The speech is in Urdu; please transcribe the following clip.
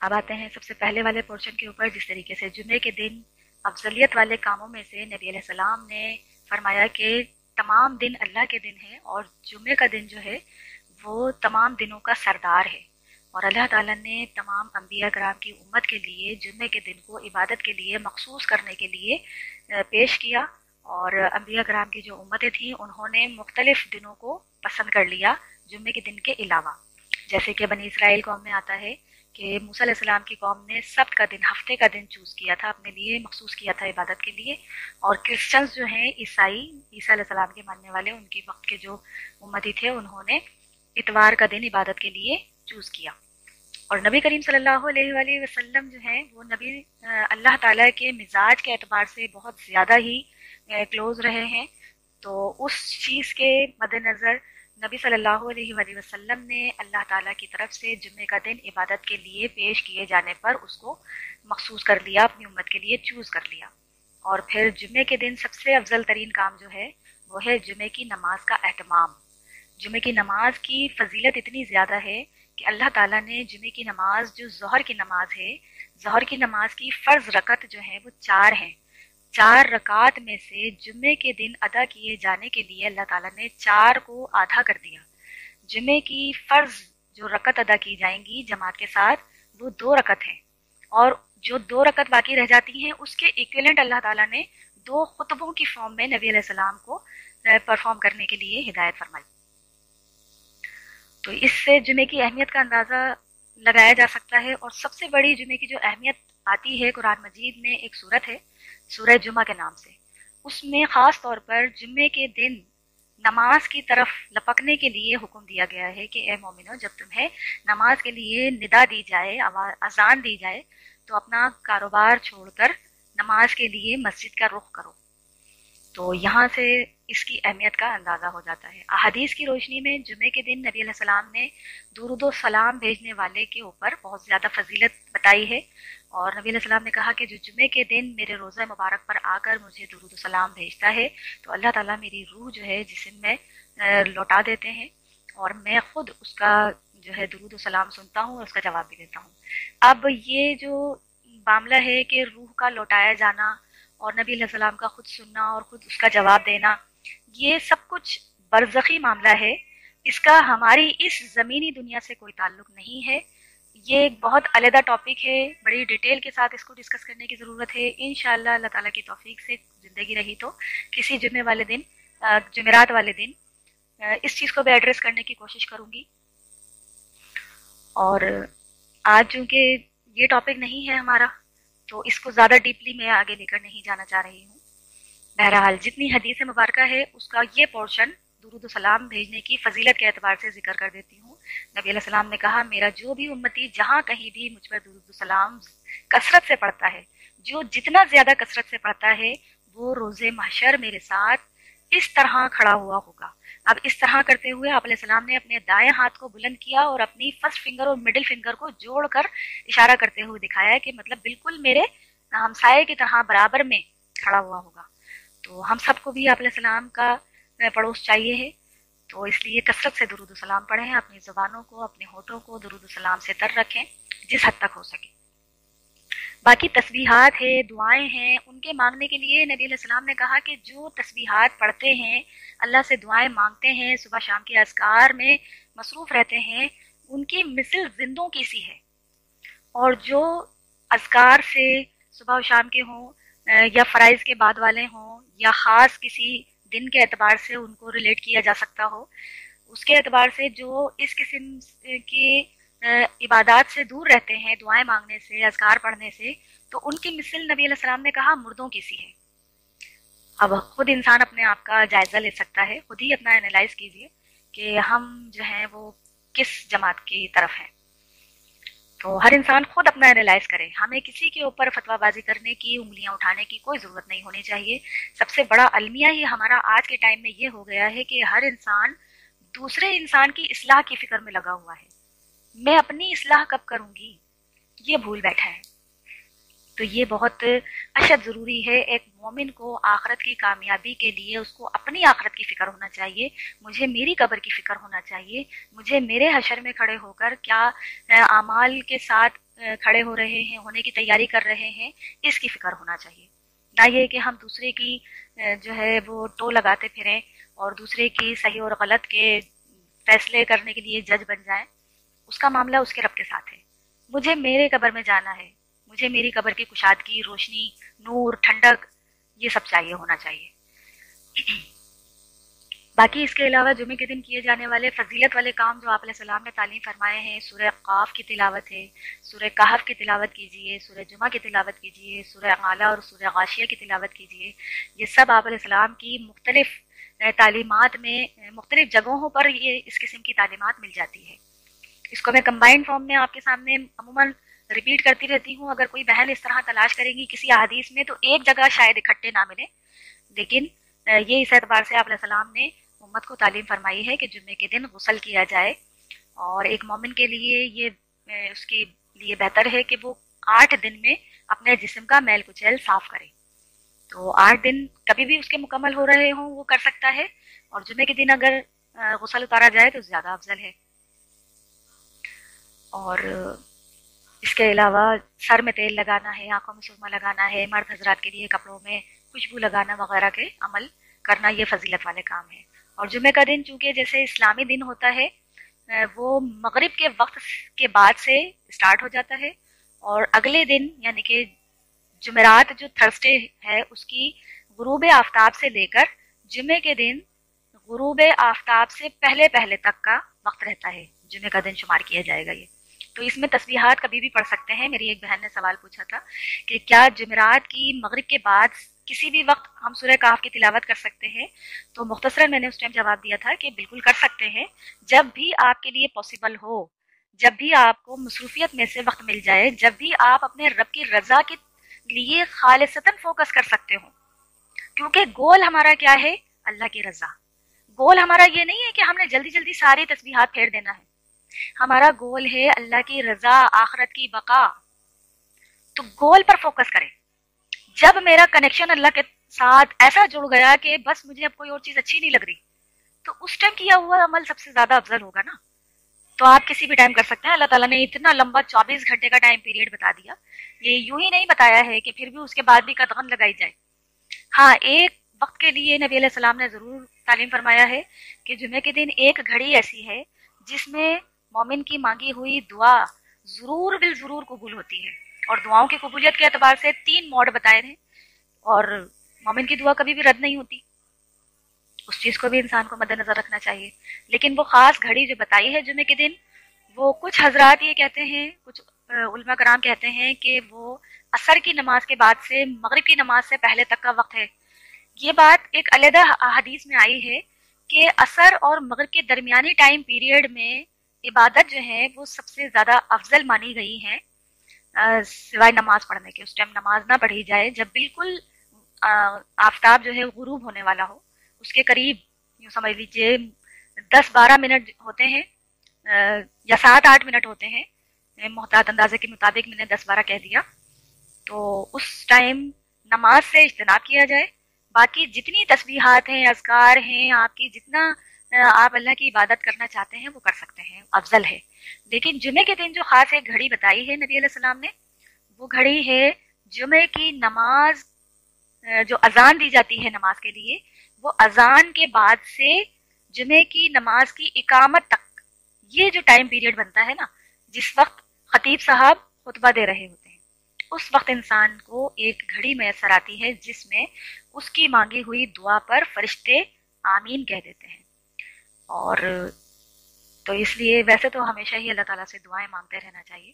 اب آتے ہیں سب سے پہلے والے پورشن کے اوپر، جس طریقے سے جمعے کے دن افضلیت والے کاموں میں سے نبی علیہ السلام نے فرمایا کہ تمام دن اللہ کے دن ہے، اور جمعے کا دن جو ہے وہ تمام دنوں کا سردار ہے، اور اللہ تعالیٰ نے تمام انبیاء کرام کی امت کے لیے جمعے کے دن کو عبادت کے لیے مخصوص کرنے کے لیے پیش کیا، اور انبیاء کرام کی جو امتیں تھیں انہوں نے مختلف دنوں کو پسند کر لیا جمعے کے دن کے علاوہ، جیسے کہ بنی اسرائیل قوم میں آتا ہے کہ موسیٰ علیہ السلام کی قوم نے سبت کا دن، ہفتے کا دن چوز کیا تھا، اپنے لیے مخصوص کیا تھا عبادت کے لیے، اور کرسچنز جو ہیں عیسائی، عیسیٰ علیہ السلام کے ماننے والے، ان کے وقت کے جو امتی تھے انہوں نے اتوار کا دن عبادت کے لیے چوز کیا۔ اور نبی کریم صلی اللہ علیہ وآلہ وسلم جو ہیں وہ نبی اللہ تعالیٰ کے مزاج کے اعتبار سے بہت زیادہ ہی کلوز رہے ہیں، تو اس چیز کے مد نظر نبی صلی اللہ علیہ وآلہ وسلم نے اللہ تعالیٰ کی طرف سے جمعے کا دن عبادت کے لیے پیش کیے جانے پر اس کو مخصوص کر لیا، اپنی امت کے لیے چوز کر لیا۔ اور پھر جمعے کے دن سب سے افضل ترین کام جو ہے وہ ہے جمعے کی نماز کا اہتمام۔ جمعے کی نماز کی فضیلت اتنی زیادہ ہے کہ اللہ تعالیٰ نے جمعے کی نماز، جو ظہر کی نماز ہے، ظہر کی نماز کی فرض رکعت جو ہے وہ 4 ہیں، 4 رکعات میں سے جمعے کے دن ادا کیے جانے کے لیے اللہ تعالیٰ نے 4 کو آدھا کر دیا۔ جمعے کی فرض جو رکعت ادا کی جائیں گی جماعت کے ساتھ وہ 2 رکعت ہیں، اور جو 2 رکعت باقی رہ جاتی ہیں اس کے ایکویلنٹ اللہ تعالیٰ نے 2 خطبوں کی فارم میں نبی علیہ السلام کو پرفارم کرنے کے لیے ہدایت فرمائی۔ تو اس سے جمعے کی اہمیت کا اندازہ لگایا جا سکتا ہے، اور سب سے بڑی جمعے کی جو اہمیت آتی ہے قرآن مجید میں، ایک سورت ہے سورہ جمعہ کے نام سے، اس میں خاص طور پر جمعے کے دن نماز کی طرف لپکنے کے لیے حکم دیا گیا ہے کہ اے مومنو، جب تمہیں نماز کے لیے ندا دی جائے، اذان دی جائے، تو اپنا کاروبار چھوڑ کر نماز کے لیے مسجد کا رخ کرو۔ تو یہاں سے اس کی اہمیت کا اندازہ ہو جاتا ہے۔ احادیث کی روشنی میں جمعے کے دن نبی علیہ السلام نے درود و سلام بھیجنے والے کے اوپر بہت زیادہ فضیلت بتائی ہے، اور نبی علیہ السلام نے کہا کہ جو جمعے کے دن میرے روزہ مبارک پر آ کر مجھے درود و سلام بھیجتا ہے تو اللہ تعالیٰ میری روح جو ہے جسم میں لوٹا دیتے ہیں، اور میں خود اس کا جو ہے درود و سلام سنتا ہوں اور اس کا جواب بھی دیتا ہوں۔ اب یہ جو معاملہ ہے کہ روح کا لوٹایا جانا اور نبی علیہ السلام کا خود سننا اور خود اس کا جواب دینا، یہ سب کچھ برزخی معاملہ ہے، اس کا ہماری اس زمینی دنیا سے کوئی تعلق نہیں ہے۔ یہ ایک بہت علیحدہ ٹاپک ہے، بڑی ڈیٹیل کے ساتھ اس کو ڈسکس کرنے کی ضرورت ہے۔ انشاءاللہ اللہ تعالیٰ کی توفیق سے زندگی رہی تو کسی جمعے والے دن، جمعرات والے دن اس چیز کو بھی ایڈریس کرنے کی کوشش کروں گی۔ اور آج چونکہ یہ ٹاپک نہیں ہے ہمارا تو اس کو زیادہ ڈیپلی میں آگے لے کر نہیں جانا چاہ رہی ہوں۔ بہرحال جتنی حدیث مبارکہ ہے اس کا یہ پورشن درود و سلام بھیجنے کی فضیلت کے اعتبار سے ذکر کر دیتی ہوں۔ نبی علیہ السلام نے کہا میرا جو بھی امتی جہاں کہیں بھی مجھ پر درود و سلام کثرت سے پڑھتا ہے، جو جتنا زیادہ کثرت سے پڑھتا ہے، وہ روز محشر میرے ساتھ اس طرح کھڑا ہوا ہوگا۔ اب اس طرح کرتے ہوئے آپ علیہ السلام نے اپنے دائیں ہاتھ کو بلند کیا اور اپنی فرسٹ فنگر اور مڈل فنگر کو جوڑ کر اشارہ کرتے ہوئے دکھایا کہ مطلب بالکل میرے ہمسائے کی طرح برابر میں کھڑا ہوا ہوگا۔ تو ہم سب کو بھی آپ علیہ السلام کا پڑوس چاہیے ہے، تو اس لیے کثرت سے درود و سلام پڑھیں، اپنی زبانوں کو، اپنے ہونٹوں کو درود و سلام سے تر رکھیں جس حد تک ہو سکے۔ باقی تسبیحات ہے، دعائیں ہیں، ان کے مانگنے کے لیے نبی علیہ السلام نے کہا کہ جو تسبیحات پڑھتے ہیں، اللہ سے دعائیں مانگتے ہیں، صبح شام کے اذکار میں مصروف رہتے ہیں، ان کی مثل زندوں کی سی ہے۔ اور جو اذکار سے صبح و شام کے ہوں یا فرائض کے بعد والے ہوں یا خاص کسی دن کے اعتبار سے ان کو ریلیٹ کیا جا سکتا ہو، اس کے اعتبار سے جو اس قسم کی عبادات سے دور رہتے ہیں، دعائیں مانگنے سے، اذکار پڑھنے سے، تو ان کی مثل نبی علیہ السلام نے کہا مردوں کی سی ہے۔ اب خود انسان اپنے آپ کا جائزہ لے سکتا ہے، خود ہی اپنا انالائز کیجئے کہ ہم جو ہیں وہ کس جماعت کی طرف ہیں۔ تو ہر انسان خود اپنا انالائز کرے، ہمیں کسی کے اوپر فتویٰ بازی کرنے کی، انگلیاں اٹھانے کی کوئی ضرورت نہیں ہونی چاہیے۔ سب سے بڑا المیہ ہی ہمارا آج کے ٹائم میں یہ ہو گیا ہے کہ ہر انسان دوسرے انسان کی اصلاح کی فکر میں لگا ہوا ہے، میں اپنی اصلاح کب کروں گی، یہ بھول بیٹھا ہے۔ تو یہ بہت اشد ضروری ہے، ایک مومن کو آخرت کی کامیابی کے لیے اس کو اپنی آخرت کی فکر ہونا چاہیے، مجھے میری قبر کی فکر ہونا چاہیے، مجھے میرے حشر میں کھڑے ہو کر کیا اعمال کے ساتھ کھڑے ہو رہے ہیں، ہونے کی تیاری کر رہے ہیں، اس کی فکر ہونا چاہیے، نہ یہ کہ ہم دوسرے کی جو ہے وہ ٹو لگاتے پھریں اور دوسرے کی صحیح اور غلط کے فیصلے کرنے کے لیے جج بن جائیں۔ اس کا معاملہ اس کے رب کے ساتھ ہے۔ مجھے میرے قبر میں جانا ہے، مجھے میری قبر کی کشادگی، روشنی، نور، ٹھنڈک، یہ سب چاہیے، ہونا چاہیے۔ باقی اس کے علاوہ جمعے کے دن کیے جانے والے فضیلت والے کام جو آپ علیہ السلام نے تعلیم فرمائے ہیں، سورہ قاف کی تلاوت ہے، سورہ کہف کی تلاوت کیجیے، سورہ جمعہ کی تلاوت کیجیے، سورہ اعلیٰ اور سورہ غاشیہ کی تلاوت کیجیے۔ یہ سب آپ علیہ السلام کی مختلف تعلیمات میں مختلف جگہوں پر یہ اس قسم کی تعلیمات مل جاتی ہے۔ اس کو میں کمبائنڈ فارم میں آپ کے سامنے عموماً ریپیٹ کرتی رہتی ہوں، اگر کوئی بہن اس طرح تلاش کریں گی کسی احادیث میں تو ایک جگہ شاید اکٹھے نہ ملے، لیکن یہ اس اعتبار سے آپ علیہ السلام نے امت کو تعلیم فرمائی ہے کہ جمعے کے دن غسل کیا جائے، اور ایک مومن کے لیے یہ اس کے لیے بہتر ہے کہ وہ 8 دن میں اپنے جسم کا میل کچیل صاف کرے۔ تو 8 دن کبھی بھی اس کے مکمل ہو رہے ہوں وہ کر سکتا ہے، اور جمعے کے دن اگر غسل اتارا جائے تو زیادہ افضل ہے۔ اور اس کے علاوہ سر میں تیل لگانا ہے، آنکھوں میں سرما لگانا ہے، مرد حضرات کے لیے کپڑوں میں خوشبو لگانا وغیرہ کے عمل کرنا، یہ فضیلت والے کام ہیں۔ اور جمعے کا دن چونکہ جیسے اسلامی دن ہوتا ہے وہ مغرب کے وقت کے بعد سے اسٹارٹ ہو جاتا ہے، اور اگلے دن یعنی کہ جمعرات جو تھرسڈے ہے اس کی غروب آفتاب سے لے کر جمعے کے دن غروب آفتاب سے پہلے پہلے تک کا وقت رہتا ہے، جمعے کا دن شمار کیا جائے گا یہ۔ تو اس میں تسبیحات کبھی بھی پڑھ سکتے ہیں۔ میری ایک بہن نے سوال پوچھا تھا کہ کیا جمعرات کی مغرب کے بعد کسی بھی وقت ہم سورہ کاف کی تلاوت کر سکتے ہیں؟ تو مختصراً میں نے اس ٹائم جواب دیا تھا کہ بالکل کر سکتے ہیں، جب بھی آپ کے لیے پاسبل ہو، جب بھی آپ کو مصروفیت میں سے وقت مل جائے، جب بھی آپ اپنے رب کی رضا کے لیے خالصتاً فوکس کر سکتے ہوں، کیونکہ گول ہمارا کیا ہے؟ اللہ کی رضا۔ گول ہمارا یہ نہیں ہے کہ ہم نے جلدی جلدی ساری تسبیحات پھیر دینا ہے، ہمارا گول ہے اللہ کی رضا، آخرت کی بقا۔ تو گول پر فوکس کریں۔ جب میرا کنیکشن اللہ کے ساتھ ایسا جڑ گیا کہ بس مجھے اب کوئی اور چیز اچھی نہیں لگ رہی، تو اس ٹائم کیا ہوا عمل سب سے زیادہ افضل ہوگا نا۔ تو آپ کسی بھی ٹائم کر سکتے ہیں، اللہ تعالیٰ نے اتنا لمبا 24 گھنٹے کا ٹائم پیریڈ بتا دیا، یہ یوں ہی نہیں بتایا ہے کہ پھر بھی اس کے بعد بھی قدغن لگائی جائے۔ ہاں، ایک وقت کے لیے نبی علیہ السلام نے ضرور تعلیم فرمایا ہے کہ جمعے کے دن ایک گھڑی ایسی ہے جس میں مومن کی مانگی ہوئی دعا ضرور بالضرور قبول ہوتی ہے، اور دعاؤں کی قبولیت کے اعتبار سے 3 موڈ بتائے ہیں، اور مومن کی دعا کبھی بھی رد نہیں ہوتی، اس چیز کو بھی انسان کو مد نظر رکھنا چاہیے۔ لیکن وہ خاص گھڑی جو بتائی ہے جمعے کے دن، وہ کچھ حضرات یہ کہتے ہیں، کچھ علماء کرام کہتے ہیں کہ وہ عصر کی نماز کے بعد سے مغرب کی نماز سے پہلے تک کا وقت ہے۔ یہ بات ایک علیحدہ حدیث میں آئی ہے کہ عصر اور مغرب کے درمیانی ٹائم پیریڈ میں عبادت جو ہے وہ سب سے زیادہ افضل مانی گئی ہیں، سوائے نماز پڑھنے کے۔ اس ٹائم نماز نہ پڑھی جائے جب بالکل آفتاب جو ہے غروب ہونے والا ہو، اس کے قریب یوں سمجھ لیجیے 10-12 منٹ ہوتے ہیں یا 7-8 منٹ ہوتے ہیں، محتاط اندازے کے مطابق میں نے 10-12 کہہ دیا۔ تو اس ٹائم نماز سے اجتناب کیا جائے، باقی جتنی تسبیحات ہیں، اذکار ہیں، آپ کی جتنا آپ اللہ کی عبادت کرنا چاہتے ہیں وہ کر سکتے ہیں، افضل ہے۔ لیکن جمعے کے دن جو خاص ایک گھڑی بتائی ہے نبی علیہ السلام نے، وہ گھڑی ہے جمعے کی نماز، جو اذان دی جاتی ہے نماز کے لیے، وہ اذان کے بعد سے جمعے کی نماز کی اقامت تک، یہ جو ٹائم پیریڈ بنتا ہے نا، جس وقت خطیب صاحب خطبہ دے رہے ہوتے ہیں، اس وقت انسان کو ایک گھڑی میسر آتی ہے جس میں اس کی مانگی ہوئی دعا پر فرشتے آمین کہہ دیتے ہیں۔ اور تو اس لیے ویسے تو ہمیشہ ہی اللہ تعالیٰ سے دعائیں مانگتے رہنا چاہیے۔